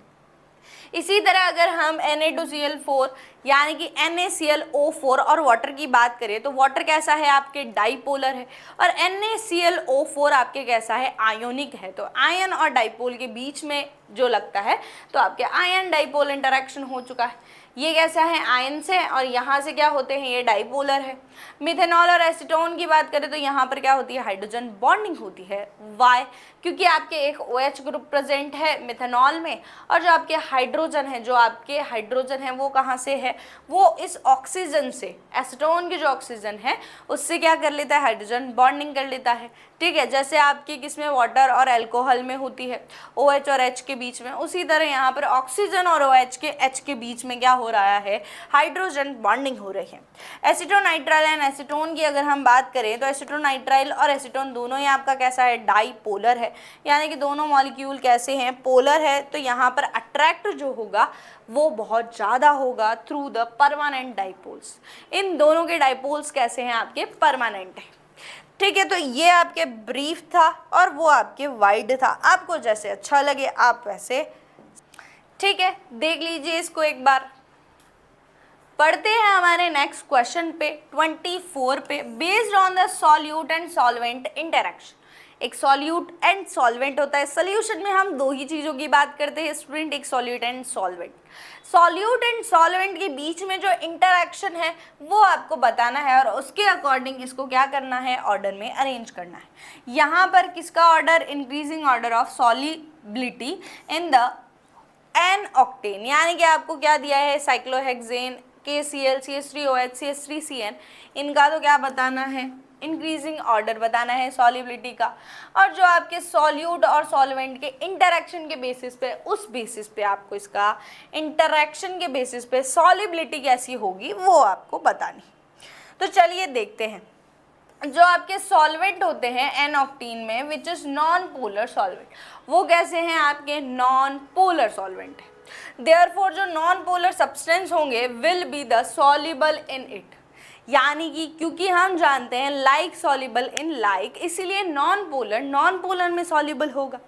इसी तरह अगर हम Na2Cl4 यानी कि NaClO4 और वाटर की बात करें तो वाटर कैसा है, आपके डाइपोलर है और NaClO4 आपके कैसा है, आयोनिक है। तो आयन और डाइपोल के बीच में जो लगता है तो आपके आयन डाइपोल इंटरेक्शन हो चुका है। ये कैसा है, आयन से, और यहाँ से क्या होते हैं, ये डाइपोलर है। मिथेनॉल और एसीटोन की बात करें तो यहाँ पर क्या होती है, हाइड्रोजन बॉन्डिंग होती है। वाई, क्योंकि आपके एक OH ग्रुप प्रेजेंट है मिथेनॉल में और जो आपके हाइड्रोजन है वो कहाँ से है, वो इस ऑक्सीजन से, एसीटोन की जो ऑक्सीजन है उससे क्या कर लेता है, हाइड्रोजन बॉन्डिंग कर लेता है। ठीक है, जैसे आपकी किसमें, वाटर और अल्कोहल में होती है OH और H के बीच में, उसी तरह यहाँ पर ऑक्सीजन और H के बीच में क्या हो रहा है, हाइड्रोजन बॉन्डिंग हो रही है। एसीटोनाइट्राइल एंड एसीटोन की अगर हम बात करें तो एसीटोनाइट्राइल और एसीटोन दोनों ही आपका कैसा है, डाइपोलर है, यानी कि दोनों मॉलिक्यूल कैसे हैं, पोलर है। तो यहाँ पर अट्रैक्ट जो होगा वो बहुत ज़्यादा होगा थ्रू द परमानेंट डाइपोल्स। इन दोनों के डाइपोल्स कैसे हैं, आपके परमानेंट हैं। ठीक है, तो ये आपके ब्रीफ था और वो आपके वाइड था, आपको जैसे अच्छा लगे आप वैसे। ठीक है, देख लीजिए इसको एक बार। पढ़ते हैं हमारे नेक्स्ट क्वेश्चन पे 24 पे। Based on the solute and solvent interaction, एक सॉल्यूट एंड सॉल्वेंट होता है। सोल्यूशन में हम दो ही चीज़ों की बात करते हैं स्टूडेंट, एक solute and solvent. Solute and solvent के बीच में जो इंटरेक्शन है वो आपको बताना है और उसके अकॉर्डिंग इसको क्या करना है, ऑर्डर में अरेंज करना है। यहाँ पर किसका order, increasing order of solubility in the n octane, यानी कि आपको क्या दिया है, साइक्लोहेक्सेन, KCl, CH3OH, CH3CN, इनका तो क्या बताना है, इंक्रीजिंग ऑर्डर बताना है सॉल्युबिलिटी का। और जो आपके सॉल्यूट और सॉल्वेंट के इंटरेक्शन के बेसिस पे, उस बेसिस पे आपको इसका इंटरेक्शन के बेसिस पे सॉल्युबिलिटी कैसी होगी वो आपको बतानी। तो चलिए देखते हैं। जो आपके सॉल्वेंट होते हैं एन ऑक्टीन में, which is non polar solvent, वो कैसे हैं, आपके नॉन पोलर सॉल्वेंट है। देयरफॉर जो नॉन पोलर सब्सटेंस होंगे will be the soluble in it, यानी कि क्योंकि हम जानते हैं लाइक सॉल्युबल इन लाइक, इसीलिए नॉन पोलर में सॉल्युबल होगा।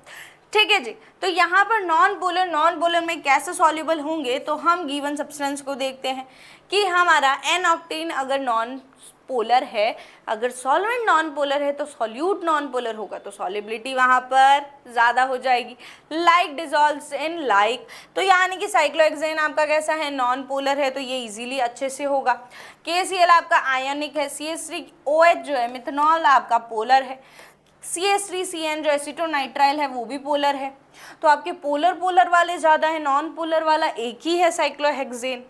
ठीक है जी, तो यहाँ पर नॉन पोलर में कैसे सॉल्युबल होंगे, तो हम गिवन सब्सटेंस को देखते हैं कि हमारा एन ऑक्टेन अगर नॉन पोलर है, अगर सॉल्वेंट नॉन पोलर है तो सॉल्यूट नॉन पोलर होगा, तो सॉल्युबिलिटी वहाँ पर ज़्यादा हो जाएगी। लाइक डिजॉल्व्स इन लाइक, तो यानी कि साइक्लोहेक्सेन आपका कैसा है, नॉन पोलर है, तो ये इजीली अच्छे से होगा। KCl आपका आयनिक है, CH3OH जो है मिथेनॉल आपका पोलर है, CH3CN जो एसीटोनाइट्राइल है वो भी पोलर है। तो आपके पोलर वाले ज़्यादा है, नॉन पोलर वाला एक ही है, साइक्लोहेक्सेन।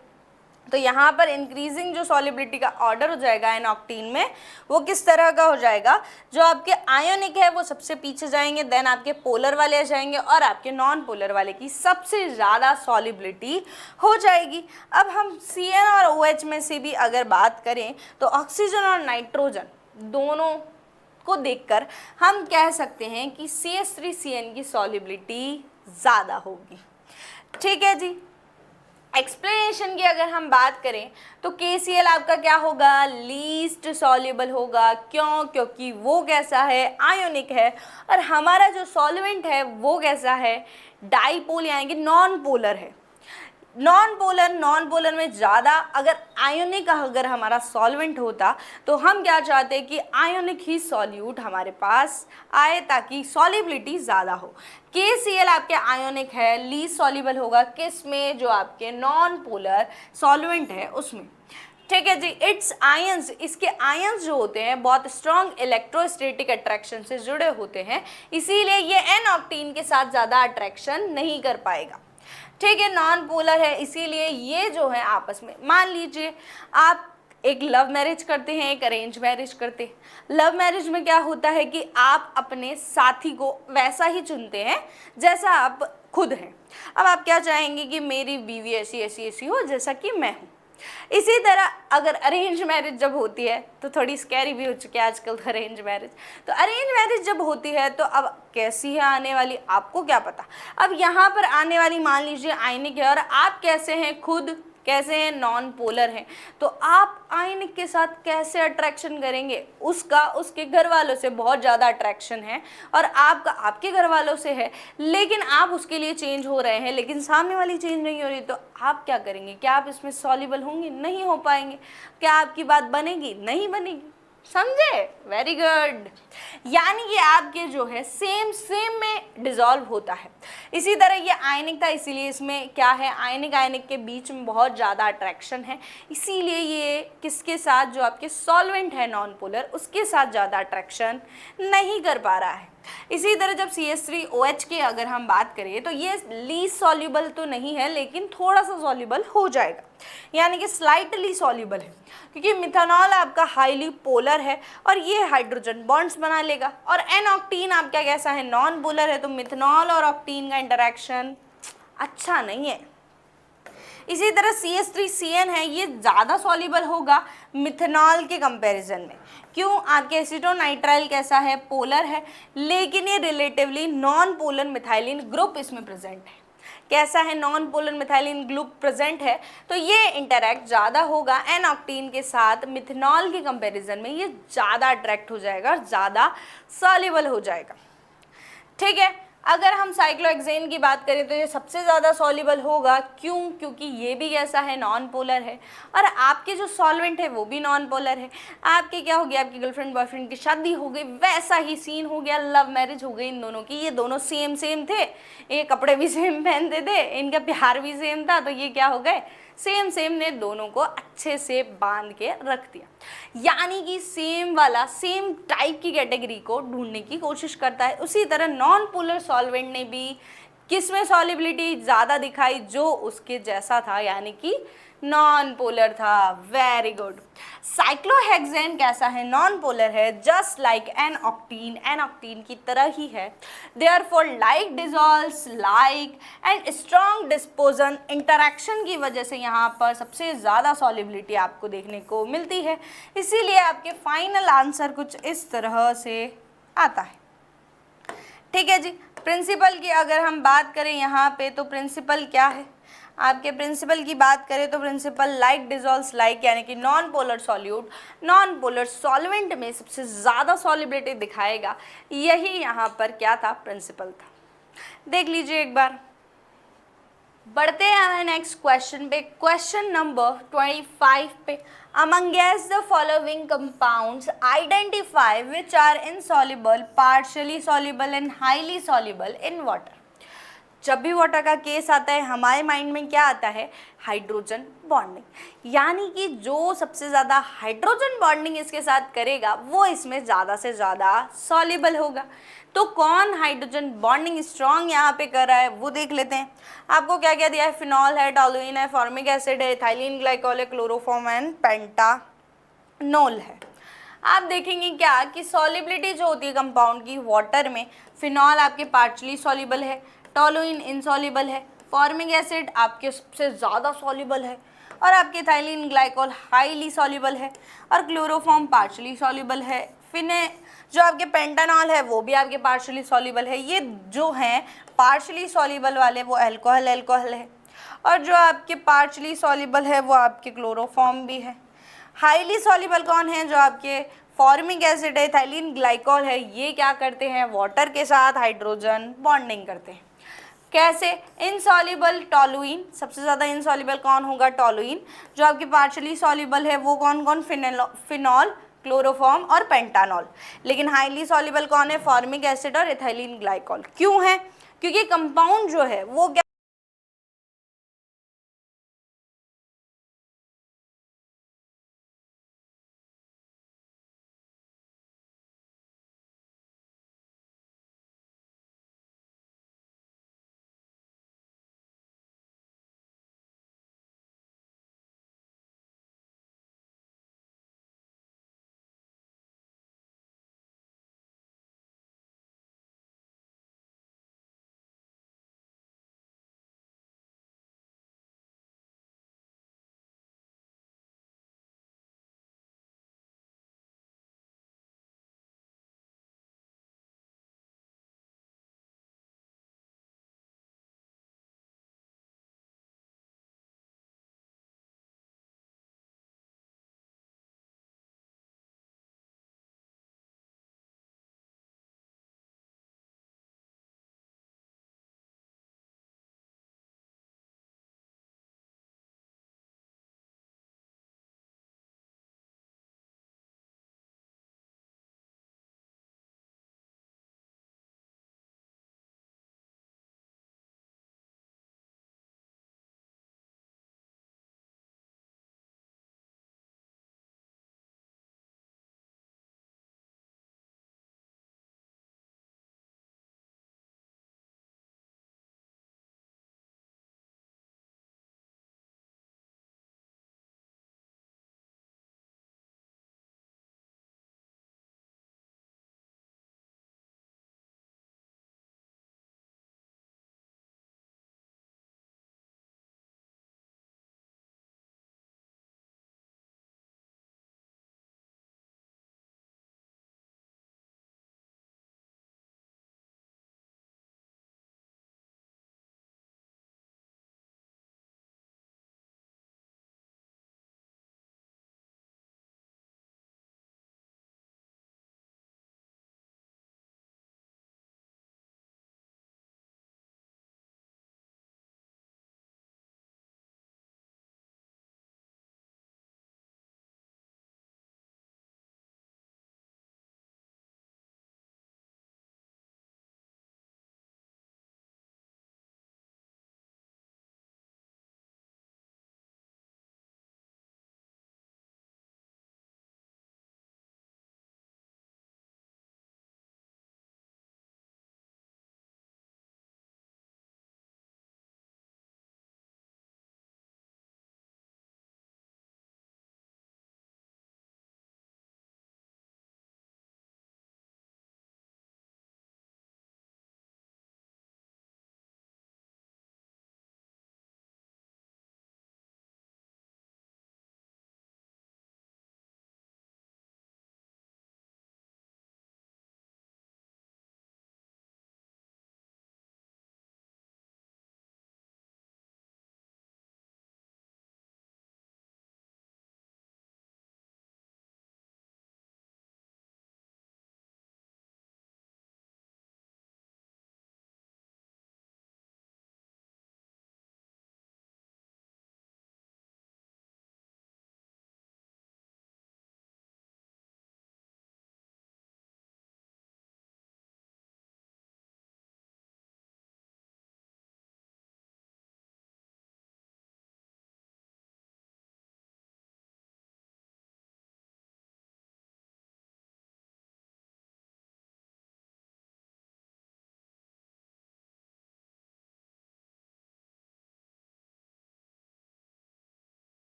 तो यहाँ पर इंक्रीजिंग जो सॉल्युबिलिटी का ऑर्डर हो जाएगा एन ऑक्टीन में, वो किस तरह का हो जाएगा, जो आपके आयोनिक है वो सबसे पीछे जाएंगे, देन आपके पोलर वाले आ जाएंगे और आपके नॉन पोलर वाले की सबसे ज़्यादा सॉल्युबिलिटी हो जाएगी। अब हम CN और OH में से भी अगर बात करें तो ऑक्सीजन और नाइट्रोजन दोनों को देखकर हम कह सकते हैं कि CH3CN की सॉल्युबिलिटी ज़्यादा होगी। ठीक है जी, एक्सप्लेनेशन की अगर हम बात करें तो KCl आपका क्या होगा, लीस्ट सॉल्युबल होगा। क्यों, क्योंकि वो कैसा है, आयोनिक है, और हमारा जो सॉल्वेंट है वो कैसा है, डाइपोल यानी कि नॉन पोलर है। नॉन पोलर में ज़्यादा अगर आयोनिक अगर हमारा सॉल्वेंट होता तो हम क्या चाहते हैं कि आयोनिक ही सॉल्यूट हमारे पास आए ताकि सॉलिबिलिटी ज़्यादा हो। KCl आपके आयोनिक है, लीस्ट सॉल्युबल होगा किस में, जो आपके नॉन पोलर सॉल्वेंट है उसमें। ठीक है जी। इट्स आयंस, इसके आयंस जो होते हैं बहुत स्ट्रॉन्ग इलेक्ट्रोस्टैटिक अट्रैक्शन से जुड़े होते हैं, इसीलिए ये एन ऑक्टेन के साथ ज़्यादा अट्रैक्शन नहीं कर पाएगा। ठीक है, नॉन पोलर है इसीलिए ये जो है आपस में, मान लीजिए आप एक लव मैरिज करते हैं, एक अरेंज मैरिज करते हैं। लव मैरिज में क्या होता है कि आप अपने साथी को वैसा ही चुनते हैं जैसा आप खुद हैं। अब आप क्या चाहेंगे कि मेरी बीवी ऐसी ऐसी ऐसी हो जैसा कि मैं हूँ। इसी तरह अगर अरेंज मैरिज जब होती है तो थोड़ी स्कैरी भी हो चुकी है आजकल अरेंज मैरिज। तो अरेंज मैरिज जब होती है तो अब कैसी है आने वाली आपको क्या पता। अब यहाँ पर आने वाली मान लीजिए आयनिक है और आप कैसे हैं, खुद कैसे हैं, नॉन पोलर हैं, तो आप आयनिक के साथ कैसे अट्रैक्शन करेंगे, उसका उसके घर वालों से बहुत ज़्यादा अट्रैक्शन है और आपका आपके घर वालों से है, लेकिन आप उसके लिए चेंज हो रहे हैं लेकिन सामने वाली चेंज नहीं हो रही, तो आप क्या करेंगे? क्या आप इसमें सॉल्युबल होंगे? नहीं हो पाएंगे। क्या आपकी बात बनेगी? नहीं बनेगी। समझे? Very good. यानी कि आपके जो है सेम में डिसॉल्व होता है। इसी तरह ये आयनिक था, इसीलिए इसमें क्या है, आयनिक आयनिक के बीच में बहुत ज़्यादा अट्रैक्शन है, इसीलिए ये किसके साथ, जो आपके सॉल्वेंट है नॉन पोलर, उसके साथ ज़्यादा अट्रैक्शन नहीं कर पा रहा है। इसी तरह जब CH3OH की अगर हम बात करें तो ये लीस्ट सॉल्युबल तो नहीं है लेकिन थोड़ा सा सॉल्युबल हो जाएगा, यानी कि स्लाइटली सॉल्युबल है, क्योंकि मिथेनॉल आपका हाईली पोलर है और ये हाइड्रोजन बॉन्ड्स बना लेगा। और एन ऑक्टीन आपका कैसा है, नॉन पोलर है, तो मिथेनॉल और ऑक्टीन का इंटरेक्शन अच्छा नहीं है। इसी तरह CH3CN है, ये ज़्यादा सॉल्युबल होगा मिथेनॉल के कंपैरिजन में। क्यों? आपके एसीटोनाइट्राइल कैसा है, पोलर है, लेकिन ये relatively non polar methylene group इसमें प्रेजेंट है। कैसा है, non polar methylene group present है, तो ये इंटरैक्ट ज़्यादा होगा एन ऑक्टीन के साथ, मिथेनॉल के कंपैरिजन में ये ज़्यादा अट्रैक्ट हो जाएगा और ज़्यादा सॉल्युबल हो जाएगा। ठीक है, अगर हम साइक्लोहेक्सेन की बात करें तो ये सबसे ज़्यादा सॉल्युबल होगा। क्यों? क्योंकि ये भी कैसा है, नॉन पोलर है और आपके जो सॉल्वेंट है वो भी नॉन पोलर है। आपके क्या हो गया, आपकी गर्लफ्रेंड बॉयफ्रेंड की शादी हो गई, वैसा ही सीन हो गया, लव मैरिज हो गई इन दोनों की। ये दोनों सेम थे, ये कपड़े भी सेम पहनते थे, इनका प्यार भी सेम था, तो ये क्या हो गए, सेम ने दोनों को अच्छे से बांध के रख दिया। यानी कि सेम वाला, सेम टाइप की कैटेगरी को ढूंढने की कोशिश करता है। उसी तरह नॉन पोलर सॉल्वेंट ने भी किस में सॉल्युबिलिटी ज़्यादा दिखाई, जो उसके जैसा था, यानी कि नॉन पोलर था। Very good. साइक्लोहेक्सेन कैसा है, नॉन पोलर है, जस्ट लाइक एन ऑक्टीन की तरह ही है। Therefore like dissolves like and strong dispersion interaction की वजह से यहाँ पर सबसे ज़्यादा सॉल्युबिलिटी आपको देखने को मिलती है। इसीलिए आपके फाइनल आंसर कुछ इस तरह से आता है। ठीक है जी। प्रिंसिपल की अगर हम बात करें यहाँ पे, तो प्रिंसिपल क्या है, आपके प्रिंसिपल की बात करें तो प्रिंसिपल लाइक डिसॉल्व्स लाइक, यानी कि non polar solute non polar solvent में सबसे ज़्यादा सॉल्युबिलिटी दिखाएगा। यही यहाँ पर क्या था, प्रिंसिपल था। देख लीजिए एक बार। बढ़ते हैं हमें नेक्स्ट क्वेश्चन पे, क्वेश्चन नंबर 25 पे। Amongst the following compounds, identify which are insoluble, partially soluble and highly soluble in water. जब भी वाटर का केस आता है हमारे माइंड में क्या आता है, हाइड्रोजन बॉन्डिंग, यानी कि जो सबसे ज़्यादा हाइड्रोजन बॉन्डिंग इसके साथ करेगा वो इसमें ज़्यादा से ज़्यादा सॉल्युबल होगा। तो कौन हाइड्रोजन बॉन्डिंग स्ट्रॉन्ग यहाँ पे कर रहा है वो देख लेते हैं। आपको क्या क्या दिया है, फिनॉल है, टॉलुइन है, फॉर्मिक एसिड है, इथाइलिन ग्लाइकोल है, क्लोरोफॉर्म एंड पेंटानोल है। आप देखेंगे क्या कि सॉल्युबिलिटी जो होती है कंपाउंड की वाटर में, फिनॉल आपके पार्शली सॉल्युबल है, टॉलुइन इनसॉल्युबल है, फॉर्मिक एसिड आपके सबसे ज़्यादा सॉल्युबल है और आपके इथाइलिन ग्लाइकोल हाईली सॉल्युबल है और क्लोरोफॉर्म पार्शली सॉल्युबल है। फिने जो आपके पेंटानॉल है वो भी आपके पार्शली सॉल्युबल है। ये जो हैं पार्शली सॉल्युबल वाले वो अल्कोहल है और जो आपके पार्शली सॉल्युबल है वो आपके क्लोरोफॉर्म भी है। हाईली सॉल्युबल कौन है, जो आपके फॉर्मिक एसिड है, इथाइलिन ग्लाइकोल है, ये क्या करते हैं, वाटर के साथ हाइड्रोजन बॉन्डिंग करते हैं। कैसे? इनसॉल्युबल टोलुइन, सबसे ज़्यादा इनसॉल्युबल कौन होगा? टोलुइन। जो आपकी पार्शली सॉल्युबल है वो कौन कौन? फिनॉल, क्लोरोफॉर्म और पेंटानॉल। लेकिन हाईली सॉल्युबल कौन है? फॉर्मिक एसिड और इथाइलिन ग्लाइकॉल। क्यों है? क्योंकि कंपाउंड जो है वो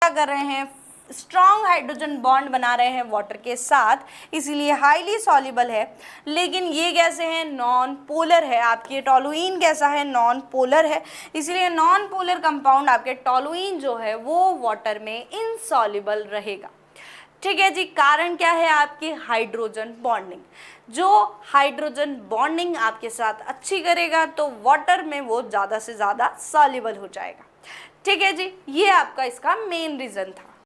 क्या कर रहे हैं, स्ट्रॉन्ग हाइड्रोजन बॉन्ड बना रहे हैं वाटर के साथ, इसीलिए हाईली सॉल्युबल है। लेकिन ये कैसे हैं, नॉन पोलर है। आपकी टोलुइन कैसा है, नॉन पोलर है, इसलिए नॉन पोलर कंपाउंड आपके टोलुइन जो है वो वाटर में इनसॉल्युबल रहेगा। ठीक है जी, कारण क्या है, आपकी हाइड्रोजन बॉन्डिंग। जो हाइड्रोजन बॉन्डिंग आपके साथ अच्छी करेगा तो वाटर में वो ज़्यादा से ज़्यादा सॉल्युबल हो जाएगा। ठीक है जी, ये आपका इसका मेन रीज़न था।